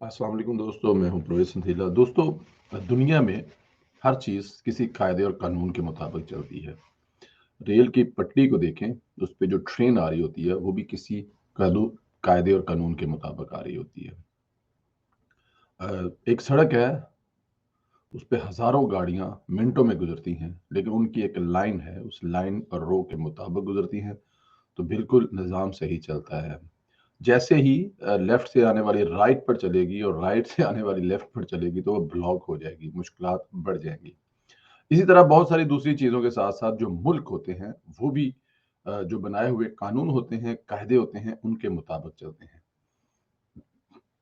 अस्सलाम वालेकुम दोस्तों, मैं हूं प्रवेश संथीला। दोस्तों, दुनिया में हर चीज़ किसी कायदे और कानून के मुताबिक चलती है। रेल की पटरी को देखें, उस पे जो ट्रेन आ रही होती है वो भी किसी कानू कायदे और कानून के मुताबिक आ रही होती है। एक सड़क है, उस पे हज़ारों गाड़ियाँ मिनटों में गुज़रती हैं, लेकिन उनकी एक लाइन है, उस लाइन और रो के मुताबिक गुज़रती हैं, तो बिल्कुल निज़ाम सही चलता है। जैसे ही लेफ्ट से आने वाली राइट पर चलेगी और राइट से आने वाली लेफ्ट पर चलेगी तो वो ब्लॉक हो जाएगी, मुश्किलात बढ़ जाएंगी। इसी तरह बहुत सारी दूसरी चीज़ों के साथ-साथ जो मुल्क होते हैं, वो भी जो बनाए हुए कानून होते हैं, कायदे होते हैं, उनके मुताबिक चलते हैं।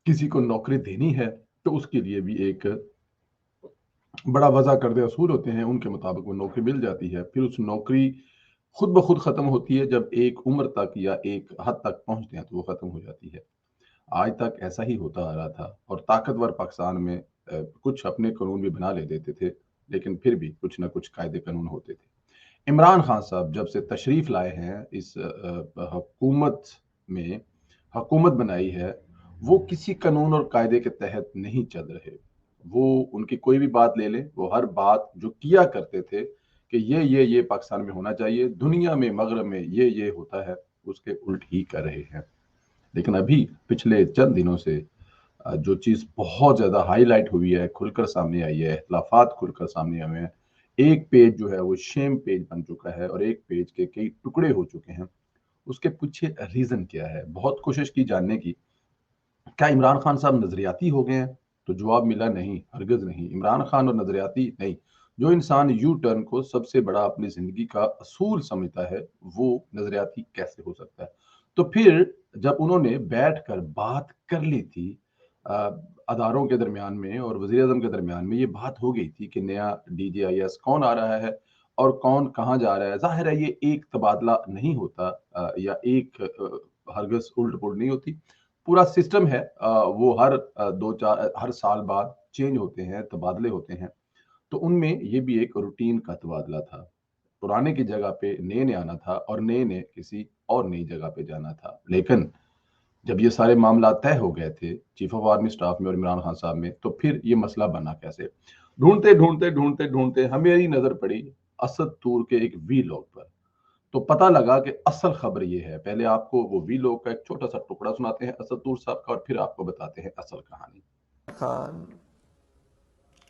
किसी को नौकरी देनी है, तो उसके लिए भी एक बड़ा वज़ा करदे असूल होते हैं, उनके मुताबिक वो नौकरी मिल जाती है। फिर उस नौकरी खुद ब खुद ख़त्म होती है, जब एक उम्र तक या एक हद तक पहुँचते हैं, तो वो ख़त्म हो जाती है। आज तक ऐसा ही होता आ रहा था और ताकतवर पाकिस्तान में कुछ अपने कानून भी बना ले देते थे, लेकिन फिर भी कुछ ना कुछ कायदे कानून होते थे। इमरान खान साहब जब से तशरीफ़ लाए हैं इस हुकूमत में, हुकूमत बनाई है, वो किसी कानून और कायदे के तहत नहीं चल रहे। वो उनकी कोई भी बात ले लें, वो हर बात जो किया करते थे कि ये पाकिस्तान में होना चाहिए, दुनिया में, मगरब में ये होता है, उसके उल्ट ही कर रहे हैं। लेकिन अभी पिछले चंद दिनों से जो चीज़ बहुत ज़्यादा हाईलाइट हुई है, खुलकर सामने आई है, इख्तिलाफ़ात खुलकर सामने आए हैं। एक पेज जो है वो शेम पेज बन चुका है और एक पेज के कई टुकड़े हो चुके हैं। उसके पीछे रीज़न क्या है? बहुत कोशिश की जानने की, क्या इमरान खान साहब नज़रियाती हो गए हैं? तो जवाब मिला नहीं, हरगिज़ नहीं। इमरान खान और नज़रियाती नहीं। जो इंसान यू टर्न को सबसे बड़ा अपनी ज़िंदगी का असूल समझता है, वो नज़रियाती कैसे हो सकता है? तो फिर जब उन्होंने बैठकर बात कर ली थी अ, अदारों के दरमियान में और वज़ीर-ए-आज़म के दरमियान में ये बात हो गई थी कि नया डीजीआईएस कौन आ रहा है और कौन कहाँ जा रहा है। ज़ाहिर है ये एक तबादला नहीं होता या एक हरगिज़ उलट-पुलट नहीं होती। पूरा सिस्टम है वो हर 2-4 हर साल बाद चेंज होते हैं, तबादले होते हैं। तो उनमें ये भी एक रूटीन का तबादला था। पुराने की जगह पे नए ने आना था और नए ने किसी और नई जगह पे जाना था। लेकिन जब ये सारे मामला तय हो गए थे, चीफ ऑफ आर्मी स्टाफ में और इमरान खान साहब में, तो फिर ये मसला बना कैसे? ढूँढते हमेरी नज़र पड़ी असद तूर के एक वीलॉग पर। तो पता लगा कि असल खबर ये है। पहले आपको वो वीलॉग का एक छोटा-सा टुकड़ा सुनाते हैं असद तूर साहब का और फिर आपको बताते हैं असल कहानी। खान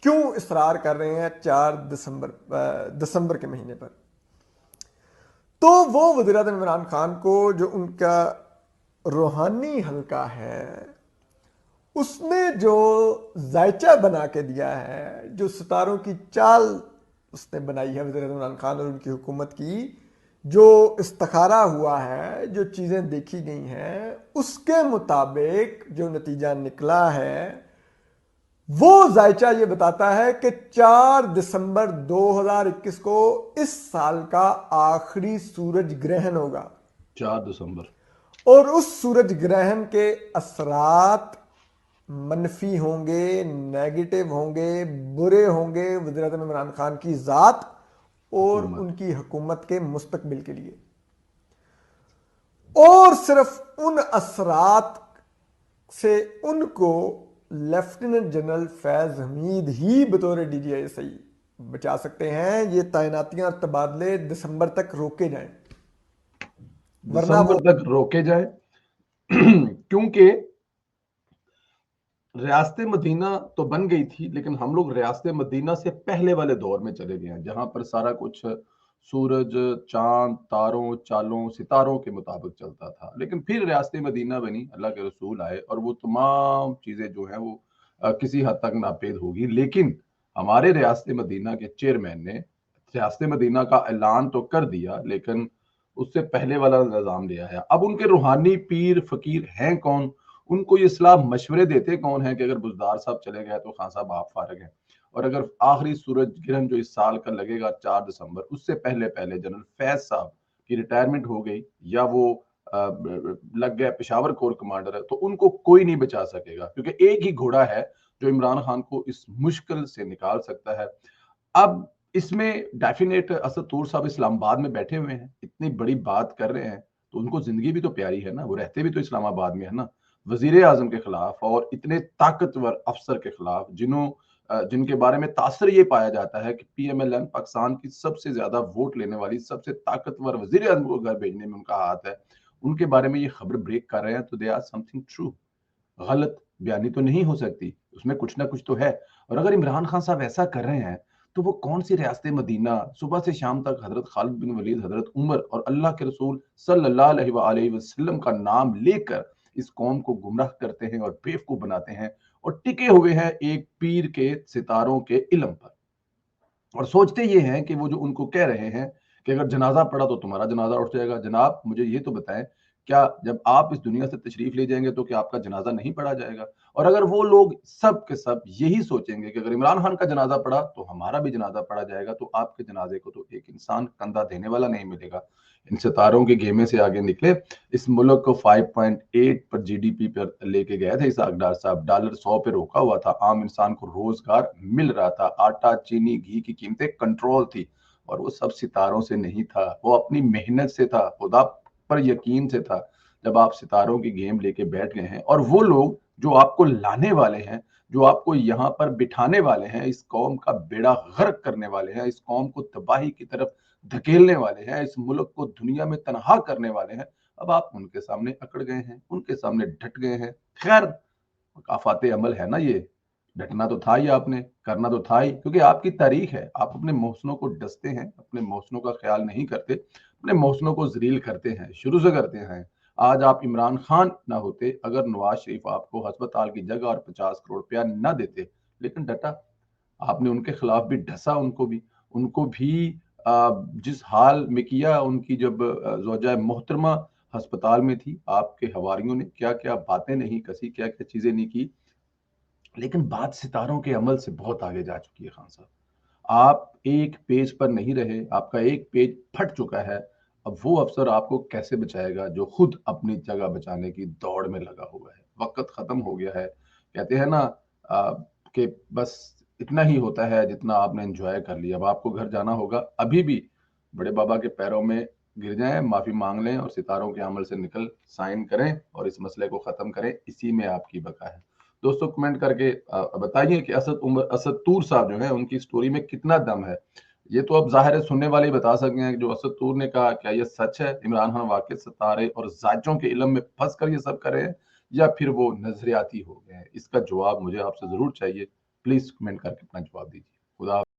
क्यों इसरार कर रहे हैं 4 दिसंबर के महीने पर। तो वो वज़ीर आज़म इमरान खान को जो उनका रूहानी हल्का है उसने जो जायचा बना के दिया है, जो सितारों की चाल उसने बनाई है वज़ीर आज़म इमरान खान और उनकी हुकूमत की, जो इस्तिखारा हुआ है, जो चीज़ें देखी गई हैं, उसके मुताबिक जो नतीजा निकला है वो जायचा ये बताता है कि 4 दिसंबर 2021 को इस साल का आखिरी सूरज ग्रहण होगा 4 दिसंबर। और उस सूरज ग्रहण के असरात मनफी होंगे, नेगेटिव होंगे, बुरे होंगे वज़ीर आज़म इमरान खान की ज़ात और हुकूमत। उनकी हुकूमत के मुस्तकबिल के लिए। और सिर्फ उन असरात से उनको लेफ्टिनेंट जनरल फैज हमीद ही बतौर डीजीआईएसआई बचा सकते हैं। ये तैनातियां और तबादले दिसंबर तक रोके जाएं, वरना दिसंबर वो तक रोके जाएँ क्योंकि रियासत मदीना तो बन गई थी, लेकिन हम लोग रियासत मदीना से पहले वाले दौर में चले गए हैं, जहाँ पर सारा कुछ सूरज, चाँद, तारों, चालों, सितारों के मुताबिक चलता था। लेकिन फिर रियासत मदीना बनी, अल्लाह के रसूल आए और वो तमाम चीज़ें जो हैं वो किसी हद तक नापेद होगी। लेकिन हमारे रियासत मदीना के चेयरमैन ने रियासत मदीना का ऐलान तो कर दिया, लेकिन उससे पहले वाला निज़ाम ले आया। अब उनके रूहानी पीर फ़कीर हैं कौन? उनको ये सलाह मशवरे देते कौन है कि अगर बुज़दार साहब चले गए तो खान साहब आप फारिग हैं और अगर आखिरी सूरज ग्रहण जो इस साल का लगेगा 4 दिसंबर, उससे पहले जनरल फैज़ साहब की रिटायरमेंट हो गई या वो लग गए पेशावर कोर कमांडर है, तो उनको कोई नहीं बचा सकेगा क्योंकि एक ही घोड़ा है जो इमरान खान को इस मुश्किल से निकाल सकता है। अब इसमें डेफिनेट असद तूर साहब इस्लामाबाद में बैठे हुए हैं, इतनी बड़ी बात कर रहे हैं, तो उनको ज़िंदगी भी तो प्यारी है ना, वो रहते भी तो इस्लामाबाद में है ना। वजीर आजम के खिलाफ और इतने ताकतवर अफसर के खिलाफ जिनके बारे में तासर ये पाया जाता है कि PMLN पाकिस्तान की सबसे ज्यादा वोट लेने वाली सबसे ताकतवर वजीर आजम को घर भेजने में उनका हाथ है, उनके बारे में ये खबर ब्रेक कर रहे हैं, तो दे आर समथिंग ट्रू। गलत बयानी तो नहीं हो सकती, उसमें कुछ ना कुछ तो है। और अगर इमरान खान साहब ऐसा कर रहे हैं तो वो कौन सी रियासत मदीना सुबह से शाम तक हजरत खालिद बिन वलीद, हजरत उमर और अल्लाह के रसूल सल्लल्लाहु अलैहि वसल्लम का नाम लेकर इस कौम को गुमराह करते हैं और बेवकूफ बनाते हैं और टिके हुए हैं एक पीर के सितारों के इल्म पर। और सोचते ये हैं कि वो जो उनको कह रहे हैं कि अगर जनाजा पड़ा तो तुम्हारा जनाजा उठ जाएगा। जनाब मुझे ये तो बताएं, क्या जब आप इस दुनिया से तशरीफ ले जाएंगे तो क्या आपका जनाजा नहीं पड़ा जाएगा? और अगर वो लोग सब के सब यही सोचेंगे कि अगर इमरान खान का जनाजा पड़ा तो हमारा भी जनाजा पड़ा जाएगा, तो आपके जनाजे को तो एक इंसान कंधा देने वाला नहीं मिलेगा। इन सितारों के गेमे से आगे निकले, इस मुल्क को 5.8 पर GDP पर लेके गए थे इसहाक डार साहब। डॉलर 100 पे रोका हुआ था, आम इंसान को रोजगार मिल रहा था, आटा चीनी घी की कीमतें कंट्रोल थी। और वो सब सितारों से नहीं था, वो अपनी मेहनत से था, खुदा पर यकीन से था। जब आप सितारों की गेम लेके बैठ गए हैं और वो लोग जो आपको लाने वाले हैं, जो आपको यहाँ पर बिठाने वाले हैं, इस कौम का बेड़ा गर्क करने वाले हैं, इस कौम को तबाही की तरफ धकेलने वाले हैं, इस मुल्क को दुनिया में तनहा करने वाले हैं, अब आप उनके सामने अकड़ गए हैं, उनके सामने डट गए हैं। खैर, आफाते अमल है ना ये, डटना तो था ही, आपने करना तो था ही, क्योंकि आपकी तारीख है। आप अपने मोहसिनों को डसते हैं, अपने मोहसिनों का ख्याल नहीं करते, अपने मोहसिनों को जलील करते हैं, शुरू से करते हैं। आज आप इमरान खान ना होते अगर नवाज शरीफ आपको अस्पताल की जगह और 50 करोड़ रुपया ना देते, लेकिन डटा, आपने उनके खिलाफ भी ढसा, उनको भी जिस हाल में किया, उनकी जब ज़ौजा मोहतरमा अस्पताल में थी, आपके हवारियों ने क्या क्या बातें नहीं कसी, क्या क्या चीजें नहीं की। लेकिन बात सितारों के अमल से बहुत आगे जा चुकी है खान साहब। आप एक पेज पर नहीं रहे, आपका एक पेज फट चुका है। अब वो अफसर आपको कैसे बचाएगा जो खुद अपनी जगह बचाने की दौड़ में लगा हुआ है? वक्त खत्म हो गया है। कहते हैं ना कि बस इतना ही होता है जितना आपने एंजॉय कर लिया। अब आपको घर जाना होगा, अभी भी बड़े बाबा के पैरों में गिर जाएं, माफी मांग लें और सितारों के अमल से निकल साइन करें और इस मसले को खत्म करें। इसी में आपकी बका है। दोस्तों कमेंट करके बताइए कि असद तूर साहब जो है उनकी स्टोरी में कितना दम है। ये तो अब जाहिर है सुनने वाले ही बता सकते हैं कि जो असद तूर ने कहा क्या ये सच है, इमरान खान वाकई सितारे और जायचों के इल्म में फंस कर ये सब कर रहे हैं, या फिर वो नजरियाती हो गए हैं? इसका जवाब मुझे आपसे जरूर चाहिए। प्लीज कमेंट करके अपना जवाब दीजिए। खुदा